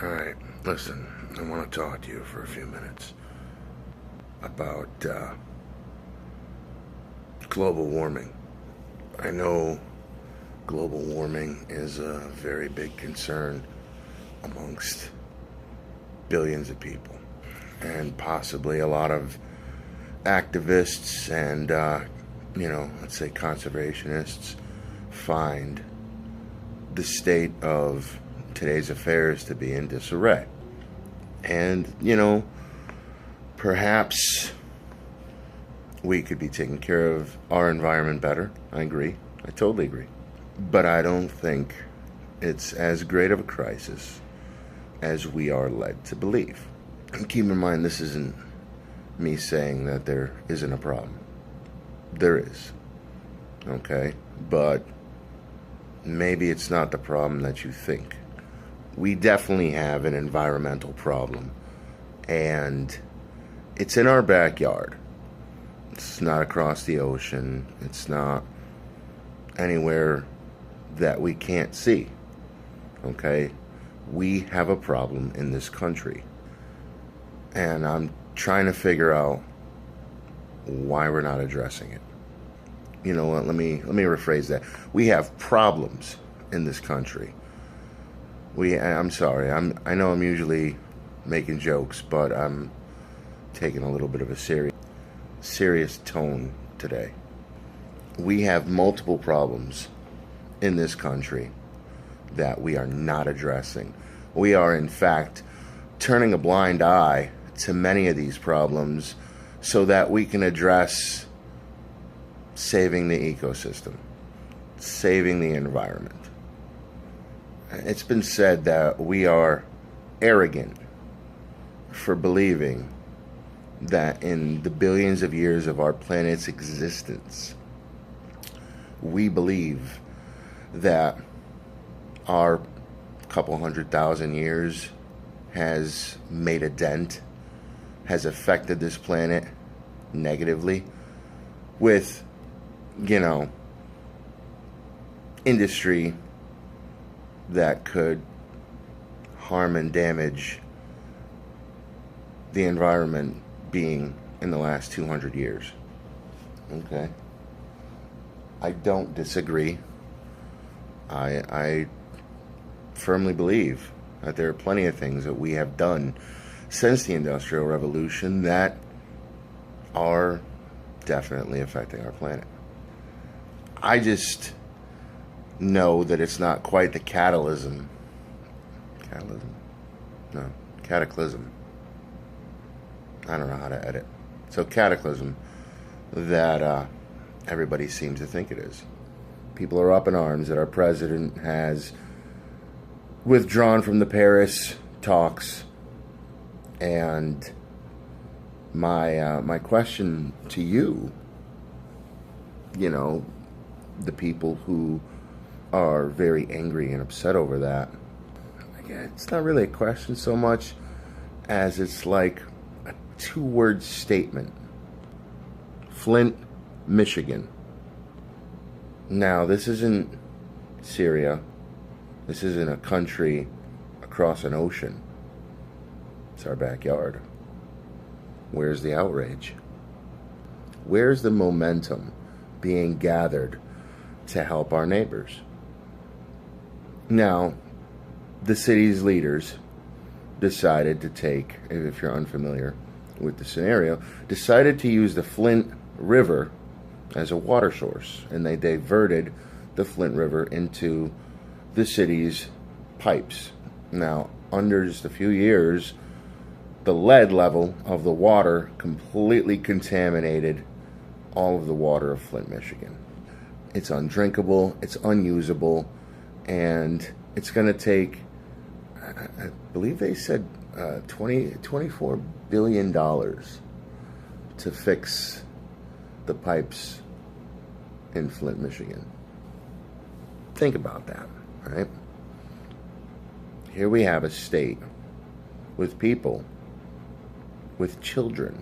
Alright, listen, I want to talk to you for a few minutes about global warming. I know global warming is a very big concern amongst billions of people, and possibly a lot of activists and, let's say conservationists find the state of today's affairs to be in disarray. And, perhaps we could be taking care of our environment better. I agree. I totally agree. But I don't think it's as great of a crisis as we are led to believe. And keep in mind, this isn't me saying that there isn't a problem. There is. Okay? But maybe it's not the problem that you think. We definitely have an environmental problem, and it's in our backyard. It's not across the ocean. It's not anywhere that we can't see. Okay? We have a problem in this country, and I'm trying to figure out why we're not addressing it. You know what? Let me rephrase that. We have problems in this country. I'm sorry. I know I'm usually making jokes, but I'm taking a little bit of a serious tone today. We have multiple problems in this country that we are not addressing. We are, in fact, turning a blind eye to many of these problems so that we can address saving the ecosystem, saving the environment. It's been said that we are arrogant for believing that in the billions of years of our planet's existence, we believe that our couple 100,000 years has made a dent, has affected this planet negatively with, industry that could harm and damage the environment being in the last 200 years. Okay? I don't disagree. I firmly believe that there are plenty of things that we have done since the Industrial Revolution that are definitely affecting our planet. I just know that it's not quite the cataclysm. I don't know how to edit. So cataclysm that everybody seems to think it is. People are up in arms that our president has withdrawn from the Paris talks, and my question to you, the people who are very angry and upset over that, it's not really a question so much as it's like a two-word statement. Flint, Michigan. Now, this isn't Syria. This isn't a country across an ocean. It's our backyard. Where's the outrage? Where's the momentum being gathered to help our neighbors? Now, the city's leaders decided to take, if you're unfamiliar with the scenario, decided to use the Flint River as a water source, and they diverted the Flint River into the city's pipes. Now, under just a few years, the lead level of the water completely contaminated all of the water of Flint, Michigan. It's undrinkable, it's unusable, and it's going to take, I believe they said, $24 billion to fix the pipes in Flint, Michigan. Think about that, right? Here we have a state with people, with children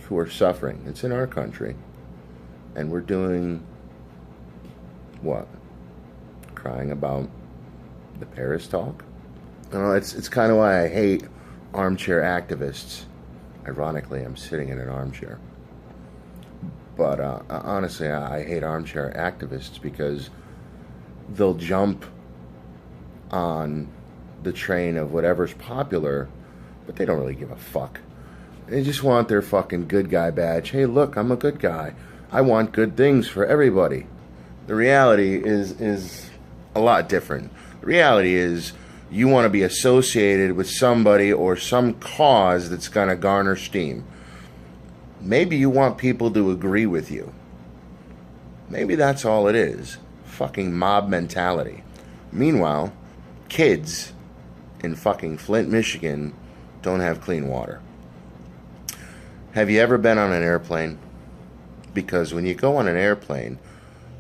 who are suffering. It's in our country, and we're doing what? Crying about the Paris talk? You know, it's kind of why I hate armchair activists. Ironically, I'm sitting in an armchair. But honestly, I hate armchair activists because they'll jump on the train of whatever's popular, but they don't really give a fuck. They just want their fucking good guy badge. Hey, look, I'm a good guy. I want good things for everybody. The reality is a lot different. The reality is you want to be associated with somebody or some cause that's going to garner steam. Maybe you want people to agree with you. Maybe that's all it is. Fucking mob mentality. Meanwhile, kids in fucking Flint, Michigan don't have clean water. Have you ever been on an airplane? Because when you go on an airplane,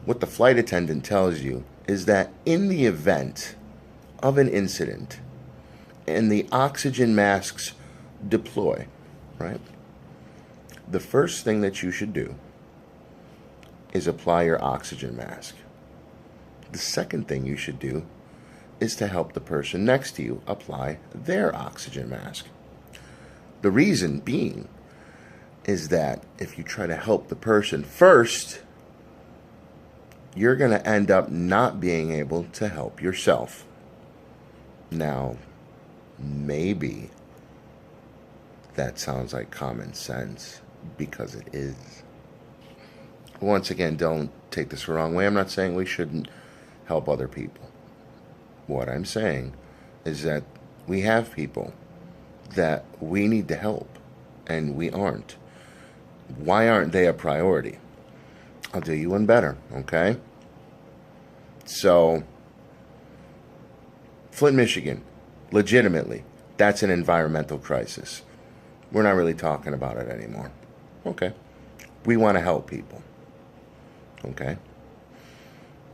what the flight attendant tells you is that in the event of an incident and the oxygen masks deploy, right? The first thing that you should do is apply your oxygen mask. The second thing you should do is to help the person next to you apply their oxygen mask. The reason being is that if you try to help the person first, you're going to end up not being able to help yourself. Now, maybe that sounds like common sense, because it is. Once again, don't take this the wrong way. I'm not saying we shouldn't help other people. What I'm saying is that we have people that we need to help, and we aren't. Why aren't they a priority? I'll do you one better, okay? So, Flint, Michigan, legitimately, that's an environmental crisis. We're not really talking about it anymore. Okay. We want to help people. Okay.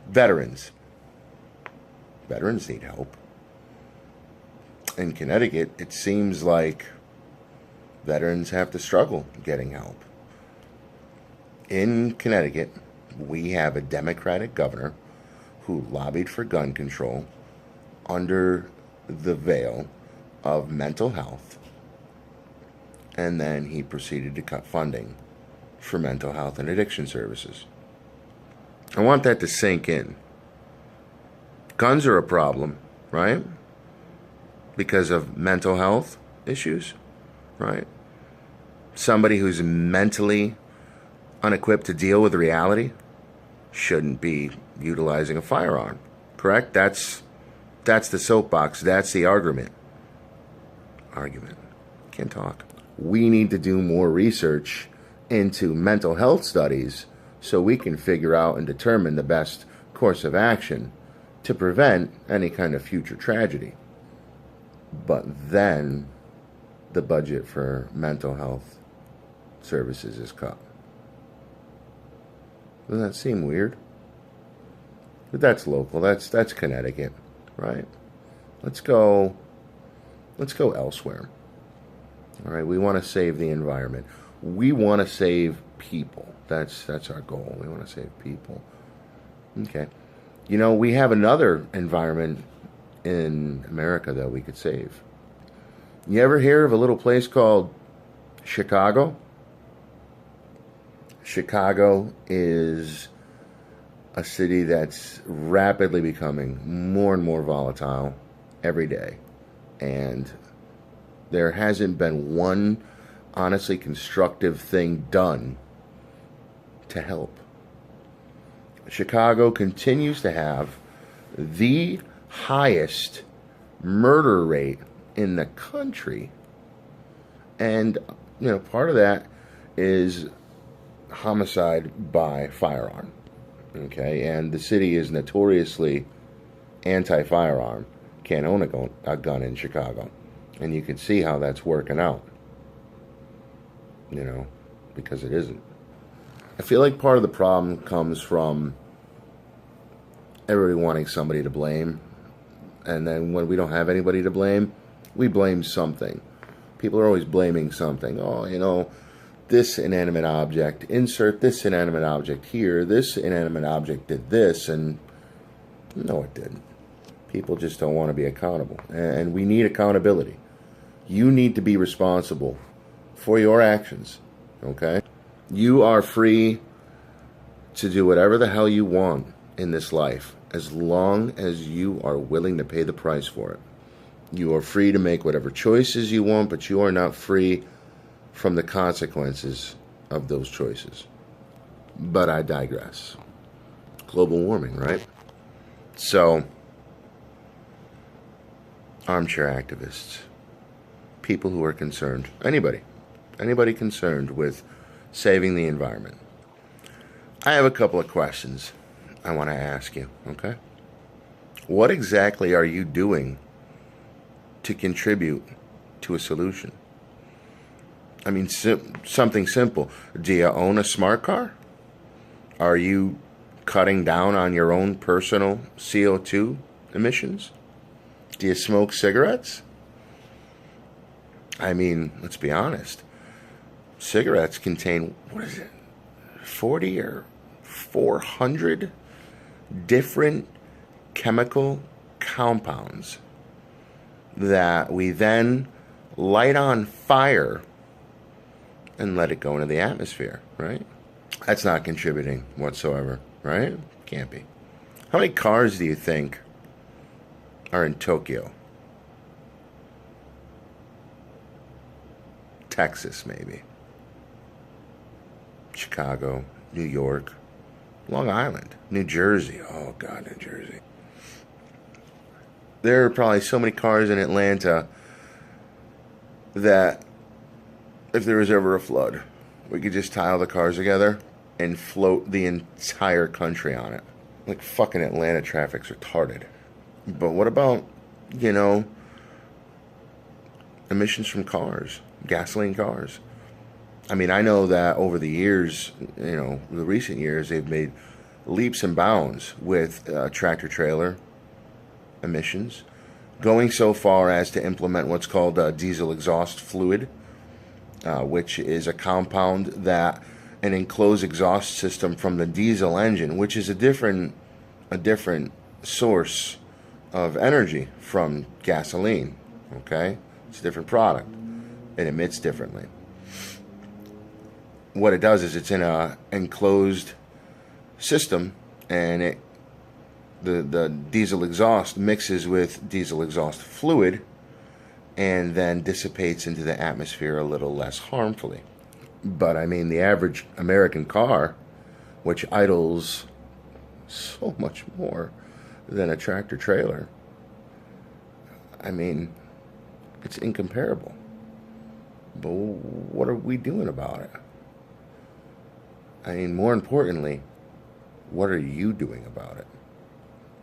Veterans. Veterans need help. In Connecticut, it seems like veterans have to struggle getting help. In Connecticut, we have a Democratic governor who lobbied for gun control under the veil of mental health, and then he proceeded to cut funding for mental health and addiction services. I want that to sink in. Guns are a problem, right? Because of mental health issues, right? Somebody who's mentally unequipped to deal with reality shouldn't be utilizing a firearm, correct? That's the soapbox. That's the argument. Can't talk. We need to do more research into mental health studies so we can figure out and determine the best course of action to prevent any kind of future tragedy. But then the budget for mental health services is cut. Doesn't that seem weird? But that's local. That's Connecticut, right? Let's go elsewhere. All right, we want to save the environment. We want to save people. That's our goal. We want to save people. Okay. You know, we have another environment in America that we could save. You ever hear of a little place called Chicago? Chicago is a city that's rapidly becoming more and more volatile every day. And there hasn't been one honestly constructive thing done to help. Chicago continues to have the highest murder rate in the country. And, you know, part of that is homicide by firearm. Okay, and the city is notoriously anti-firearm. Can't own a gun in Chicago. And you can see how that's working out. You know, because it isn't. I feel like part of the problem comes from everybody wanting somebody to blame. And then when we don't have anybody to blame, we blame something. People are always blaming something. Oh, you know, this inanimate object, insert this inanimate object here, this inanimate object did this, and no, it didn't. People just don't want to be accountable. And we need accountability. You need to be responsible for your actions, okay? You are free to do whatever the hell you want in this life, as long as you are willing to pay the price for it. You are free to make whatever choices you want, but you are not free from the consequences of those choices. But I digress. Global warming, right? So, armchair activists, people who are concerned, anybody concerned with saving the environment. I have a couple of questions I want to ask you, okay? What exactly are you doing to contribute to a solution? I mean, something simple. Do you own a smart car? Are you cutting down on your own personal CO2 emissions? Do you smoke cigarettes? I mean, let's be honest. Cigarettes contain, 40 or 400 different chemical compounds that we then light on fire and let it go into the atmosphere, right? That's not contributing whatsoever, right? Can't be. How many cars do you think are in Tokyo? Texas, maybe. Chicago, New York, Long Island, New Jersey. Oh, God, New Jersey. There are probably so many cars in Atlanta that if there was ever a flood, we could just tie all the cars together and float the entire country on it. Like, fucking Atlanta traffic's retarded. But what about, emissions from cars, gasoline cars? I mean, I know that over the years, the recent years, they've made leaps and bounds with tractor-trailer emissions, going so far as to implement what's called diesel exhaust fluid, which is a compound that an enclosed exhaust system from the diesel engine, which is a different source of energy from gasoline, okay? It's a different product. It emits differently. What it does is it's in a enclosed system, and the diesel exhaust mixes with diesel exhaust fluid and then dissipates into the atmosphere a little less harmfully. But I mean, the average American car, which idles so much more than a tractor trailer, I mean, it's incomparable. But what are we doing about it? I mean, more importantly, what are you doing about it?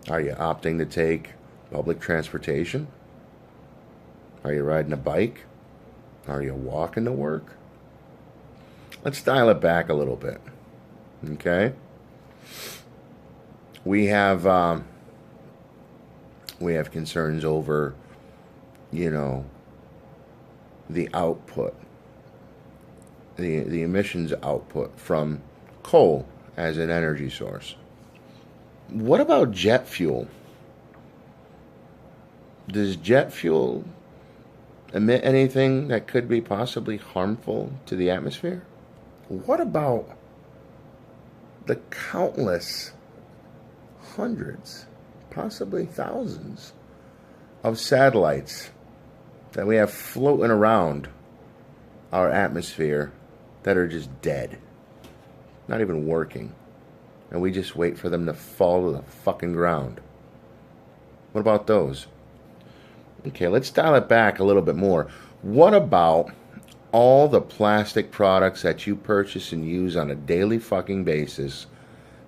Are you opting to take public transportation? Are you riding a bike? Are you walking to work? Let's dial it back a little bit, okay? We have concerns over, the output, the emissions output from coal as an energy source. What about jet fuel? Does jet fuel emit anything that could be possibly harmful to the atmosphere? What about the countless hundreds, possibly thousands of satellites that we have floating around our atmosphere that are just dead, not even working, and we just wait for them to fall to the fucking ground? What about those? Okay, let's dial it back a little bit more. What about all the plastic products that you purchase and use on a daily fucking basis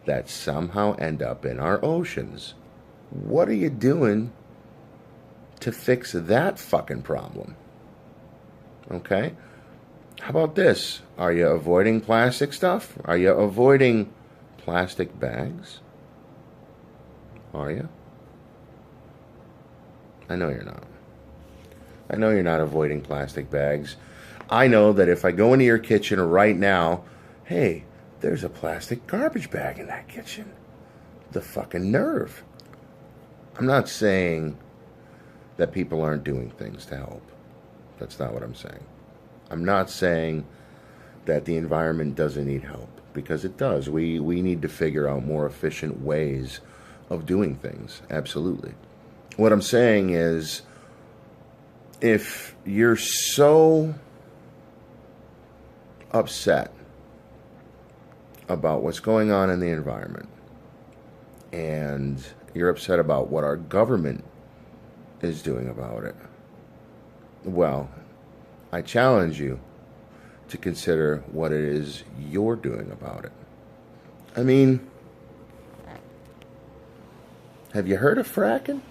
that somehow end up in our oceans? What are you doing to fix that fucking problem? Okay? How about this? Are you avoiding plastic stuff? Are you avoiding plastic bags? Are you? I know you're not. I know you're not avoiding plastic bags. I know that if I go into your kitchen right now, hey, there's a plastic garbage bag in that kitchen. The fucking nerve. I'm not saying that people aren't doing things to help. That's not what I'm saying. I'm not saying that the environment doesn't need help, because it does. We need to figure out more efficient ways of doing things. Absolutely. What I'm saying is, if you're so upset about what's going on in the environment, and you're upset about what our government is doing about it, well, I challenge you to consider what it is you're doing about it. I mean, have you heard of fracking?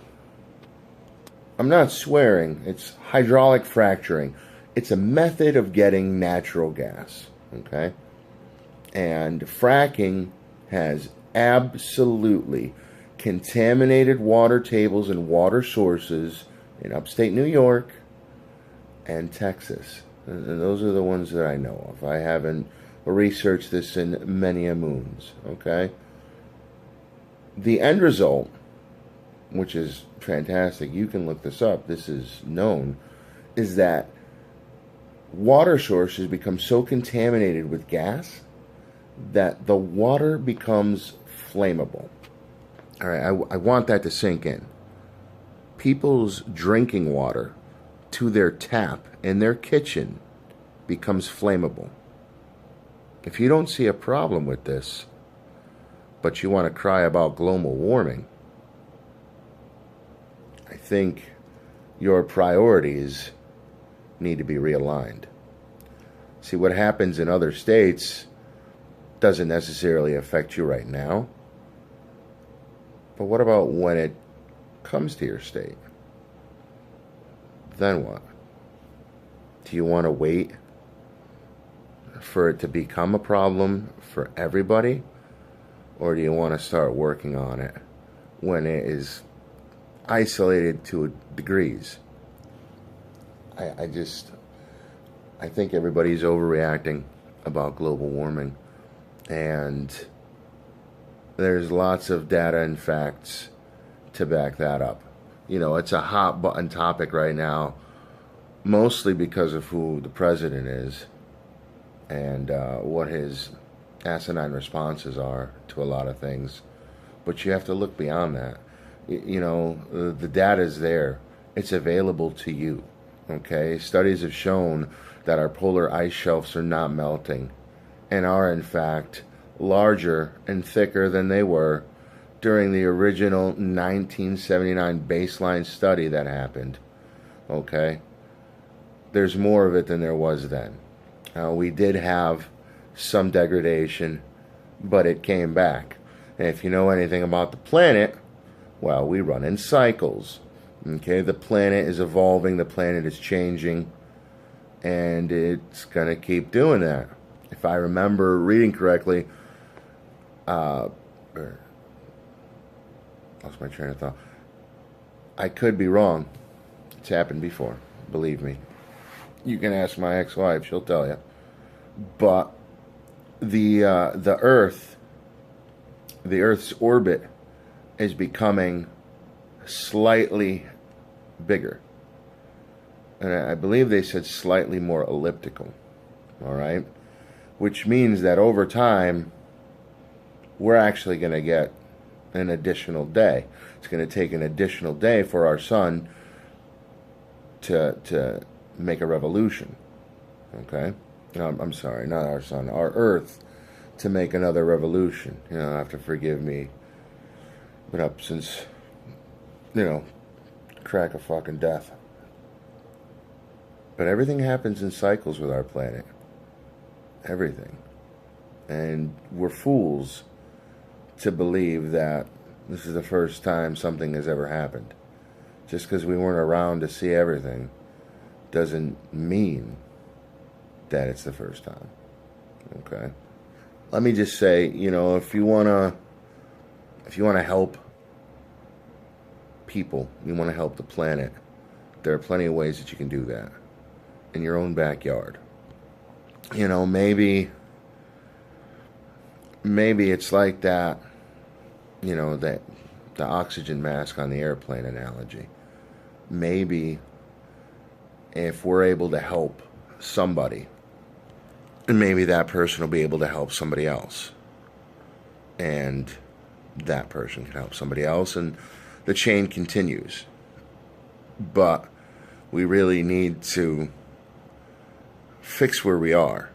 I'm not swearing. It's hydraulic fracturing. It's a method of getting natural gas, okay? And fracking has absolutely contaminated water tables and water sources in upstate New York and Texas. And those are the ones that I know of. I haven't researched this in many a moons, okay? The end result, which is fantastic, you can look this up, this is known, is that water sources become so contaminated with gas that the water becomes flammable. All right, I want that to sink in. People's drinking water to their tap in their kitchen becomes flammable. If you don't see a problem with this, but you want to cry about global warming, I think your priorities need to be realigned. See, what happens in other states doesn't necessarily affect you right now. But what about when it comes to your state? Then what? Do you want to wait for it to become a problem for everybody? Or do you want to start working on it when it is isolated to degrees? I think everybody's overreacting about global warming. And there's lots of data and facts to back that up. You know, it's a hot button topic right now, mostly because of who the president is and what his asinine responses are to a lot of things. But you have to look beyond that. You know, the data is there. It's available to you. Okay? Studies have shown that our polar ice shelves are not melting and are, in fact, larger and thicker than they were during the original 1979 baseline study that happened. Okay? There's more of it than there was then. We did have some degradation, but it came back. And if you know anything about the planet, well, we run in cycles. Okay? The planet is evolving, the planet is changing, and it's going to keep doing that. If I remember reading correctly, lost my train of thought. I could be wrong. It's happened before. Believe me. You can ask my ex-wife; she'll tell you. But the Earth's orbit is becoming slightly bigger, and I believe they said slightly more elliptical. All right, which means that over time, we're actually going to get an additional day. It's going to take an additional day for our sun to make a revolution. Okay? No, I'm sorry, not our sun, our Earth to make another revolution. You know, have to forgive me. Been up since, crack of fucking death. But everything happens in cycles with our planet. Everything. And we're fools to believe that this is the first time something has ever happened. Just because we weren't around to see everything doesn't mean that it's the first time. Okay? Let me just say, if you wanna help people, you want to help the planet, there are plenty of ways that you can do that in your own backyard. Maybe it's like that, that the oxygen mask on the airplane analogy. Maybe if we're able to help somebody, and maybe that person will be able to help somebody else. And that person can help somebody else, and the chain continues. But we really need to fix where we are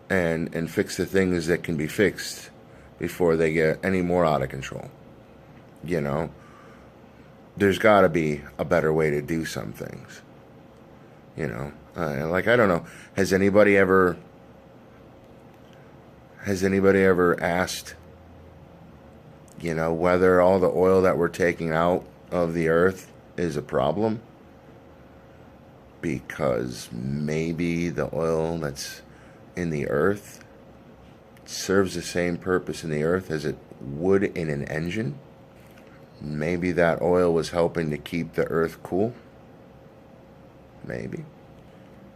and fix the things that can be fixed before they get any more out of control. You know, there's got to be a better way to do some things. You know, like, I don't know, has anybody ever asked, you know, whether all the oil that we're taking out of the earth is a problem? Because maybe the oil that's in the earth serves the same purpose in the earth as it would in an engine. Maybe that oil was helping to keep the earth cool. Maybe.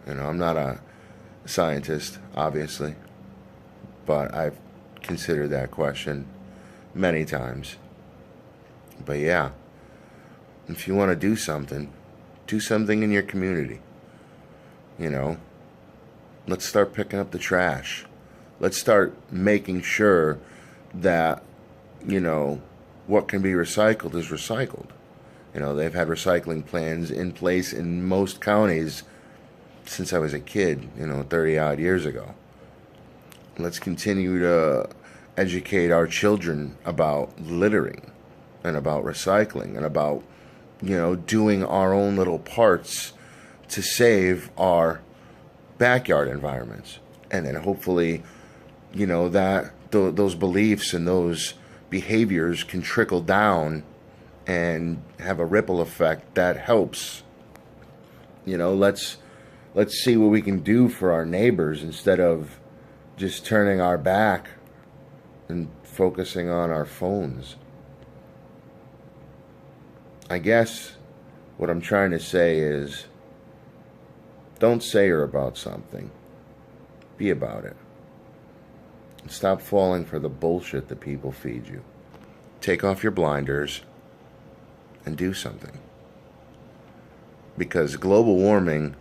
You know, I'm not a scientist, obviously, but I've considered that question many times. But yeah, if you want to do something in your community. You know, let's start picking up the trash. Let's start making sure that, you know, what can be recycled is recycled. You know, they've had recycling plans in place in most counties since I was a kid, you know, 30 odd years ago. Let's continue to educate our children about littering and about recycling and about, you know, doing our own little parts to save our backyard environments. And then hopefully, you know, that those beliefs and those behaviors can trickle down and have a ripple effect that helps. You know, let's see what we can do for our neighbors instead of just turning our back and focusing on our phones. I guess what I'm trying to say is, don't say you're about something. Be about it. And stop falling for the bullshit that people feed you. Take off your blinders and do something. Because global warming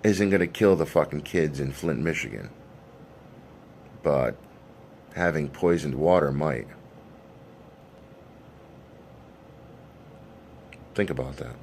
isn't going to kill the fucking kids in Flint, Michigan. But having poisoned water might. Think about that.